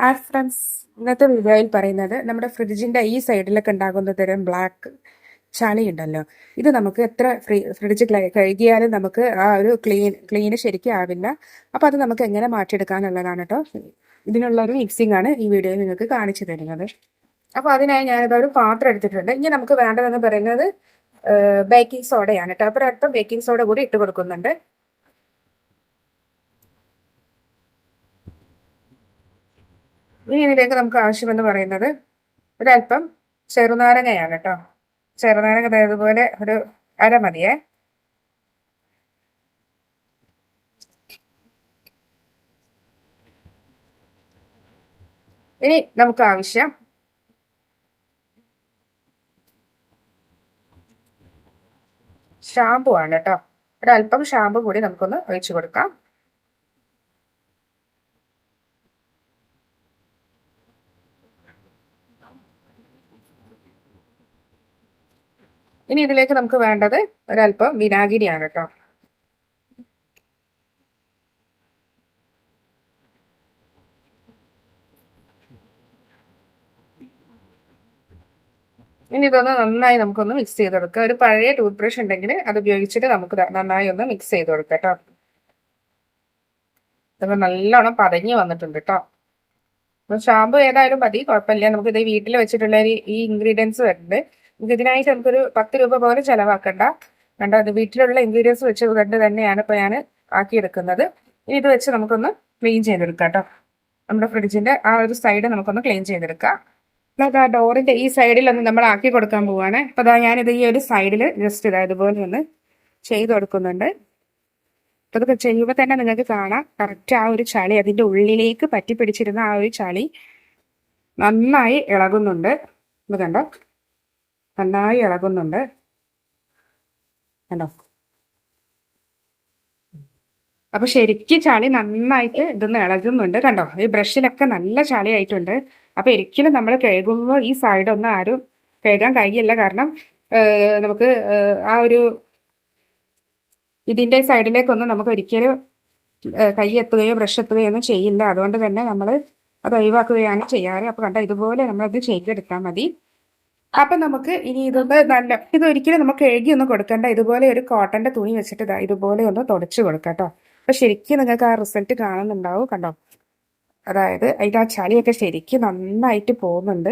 Hi friends, ഇന്നത്തെ വീഡിയോയിൽ പറയുന്നത് നമ്മുടെ ഫ്രിഡ്ജിന്റെ ഈ സൈഡിലൊക്കെ ഉണ്ടാകുന്ന തരം ബ്ലാക്ക് ചളി ഉണ്ടല്ലോ. ഇത് നമുക്ക് എത്ര ഫ്രിഡ്ജ് കഴുകിയാലും നമുക്ക് ആ ഒരു ക്ലീന് ശരിക്കും ആവില്ല. അപ്പൊ അത് നമുക്ക് എങ്ങനെ മാറ്റിയെടുക്കാന്നുള്ളതാണ് കേട്ടോ. ഇതിനുള്ള ഒരു മിക്സിംഗ് ആണ് ഈ വീഡിയോയിൽ നിങ്ങൾക്ക് കാണിച്ചു തരുന്നത്. അപ്പൊ അതിനായി ഞാനിത് ഒരു പാത്രം എടുത്തിട്ടുണ്ട്. ഇനി നമുക്ക് വേണ്ടതെന്ന് പറയുന്നത് ബേക്കിംഗ് സോഡയാണ് കേട്ടോ. അപ്പൊ അല്പം ബേക്കിംഗ് സോഡ കൂടി ഇട്ട് കൊടുക്കുന്നുണ്ട്. ഇനി ഇതിലേക്ക് നമുക്ക് ആവശ്യമെന്ന് പറയുന്നത് ഒരല്പം ചെറുനാരങ്ങയാണ് കേട്ടോ. ചെറുനാരങ്ങ ഇതുപോലെ ഒരു അര മതിയേ. ഇനി നമുക്ക് ആവശ്യം ഷാമ്പു ആണ് കേട്ടോ. ഒരല്പം ഷാമ്പു കൂടി നമുക്കൊന്ന് ഒഴിച്ചു കൊടുക്കാം. ഇനി ഇതിലേക്ക് നമുക്ക് വേണ്ടത് ഒരല്പം വിനാഗിരിയാണ് കേട്ടോ. ഇനി ഇതൊന്ന് നന്നായി നമുക്കൊന്ന് മിക്സ് ചെയ്ത് കൊടുക്കാം. ഒരു പഴയ ടൂത്ത് ബ്രഷ് ഉണ്ടെങ്കിൽ അത് ഉപയോഗിച്ചിട്ട് നമുക്ക് നന്നായി ഒന്ന് മിക്സ് ചെയ്ത് കൊടുക്കാം കേട്ടോ. ഇതൊക്കെ നല്ലോണം പതഞ്ഞ് വന്നിട്ടുണ്ട് കേട്ടോ. ഷാമ്പു ഏതായാലും മതി, കുഴപ്പമില്ല. നമുക്ക് ഇത് വീട്ടിൽ വെച്ചിട്ടുള്ള ഈ ഇൻഗ്രീഡിയൻസ് വരുന്നുണ്ട്. നമുക്ക് ഇതിനായിട്ട് നമുക്കൊരു 10 രൂപ പോലെ ചിലവാക്കണ്ട. കണ്ടോ, അത് വീട്ടിലുള്ള ഇൻഗ്രീഡിയൻസ് വെച്ച് കണ്ട് തന്നെയാണ് ഇപ്പൊ ഞാൻ ആക്കിയെടുക്കുന്നത്. ഇനി ഇത് വെച്ച് നമുക്കൊന്ന് ക്ലീൻ ചെയ്തെടുക്കാം കേട്ടോ. നമ്മുടെ ഫ്രിഡ്ജിന്റെ ആ ഒരു സൈഡ് നമുക്കൊന്ന് ക്ലീൻ ചെയ്തെടുക്കാം. ആ ഡോറിന്റെ ഈ സൈഡിൽ ഒന്ന് നമ്മൾ ആക്കി കൊടുക്കാൻ പോവാണ്. അപ്പൊ അതാ ഞാനിത് ഈ ഒരു സൈഡിൽ ജസ്റ്റ് ഇതുപോലെ ഒന്ന് ചെയ്ത് കൊടുക്കുന്നുണ്ട്. അപ്പൊ ഇതൊക്കെ ചെയ്യുമ്പോൾ തന്നെ നിങ്ങൾക്ക് കാണാം കറക്റ്റ് ആ ഒരു ചളി അതിന്റെ ഉള്ളിലേക്ക് പറ്റി പിടിച്ചിരുന്ന ആ ഒരു ചളി നന്നായി ഇളകുന്നുണ്ട്. ഇത് കണ്ടോ, നന്നായി ഇളകുന്നുണ്ട് കണ്ടോ. അപ്പൊ ശരിക്കും ചളി നന്നായിട്ട് ഇതൊന്ന് ഇളകുന്നുണ്ട് കണ്ടോ. ഈ ബ്രഷിലൊക്കെ നല്ല ചളി ആയിട്ടുണ്ട്. അപ്പൊ ഒരിക്കലും നമ്മൾ കഴുകുമ്പോൾ ഈ സൈഡ് ഒന്നും ആരും കഴുകാൻ കഴിയില്ല. കാരണം നമുക്ക് ആ ഒരു ഇതിന്റെ സൈഡിലേക്കൊന്നും നമുക്ക് ഒരിക്കലും കൈ എത്തുകയോ ബ്രഷ് എത്തുകയോ ഒന്നും ചെയ്യില്ല. അതുകൊണ്ട് തന്നെ നമ്മൾ അത് ഒഴിവാക്കുകയാണ് ചെയ്യാറ്. അപ്പൊ കണ്ടോ, ഇതുപോലെ നമ്മളത് ചെയ്തെടുത്താൽ മതി. അപ്പൊ നമുക്ക് ഇനി ഇതൊരിക്കലും നമുക്ക് കഴുകി ഒന്നും കൊടുക്കണ്ട. ഇതുപോലെ ഒരു കോട്ടന്റെ തുണി വെച്ചിട്ട് ഇതുപോലെ ഒന്ന് തുടച്ചു കൊടുക്കാം കേട്ടോ. അപ്പൊ ശരിക്കും നിങ്ങൾക്ക് ആ റിസൾട്ട് കാണുന്നുണ്ടാവും കണ്ടോ. അതായത് അതിന്റെ ആ ചളിയൊക്കെ ശരിക്കും നന്നായിട്ട് പോകുന്നുണ്ട്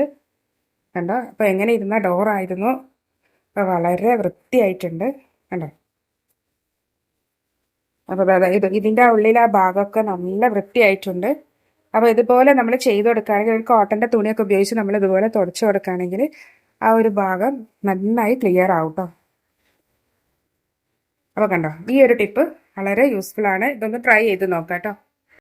കണ്ടോ. അപ്പൊ എങ്ങനെ ഇരുന്ന ഡോറായിരുന്നു, വളരെ വൃത്തിയായിട്ടുണ്ട് കണ്ടോ. അപ്പൊ അതായത് ഇതിന്റെ ഉള്ളിൽ ആ ഭാഗമൊക്കെ നല്ല വൃത്തിയായിട്ടുണ്ട്. അപ്പൊ ഇതുപോലെ നമ്മൾ ചെയ്തു കൊടുക്കുകയാണെങ്കിൽ ഒരു കോട്ടന്റെ തുണിയൊക്കെ ഉപയോഗിച്ച് നമ്മൾ ഇതുപോലെ തുടച്ചു കൊടുക്കുകയാണെങ്കിൽ ആ ഒരു ഭാഗം നന്നായി ക്ലിയർ ആവും കേട്ടോ. അപ്പൊ കണ്ടോ, ഈ ഒരു ടിപ്പ് വളരെ യൂസ്ഫുൾ ആണ്. ഇതൊന്ന് ട്രൈ ചെയ്ത് നോക്കാം കേട്ടോ.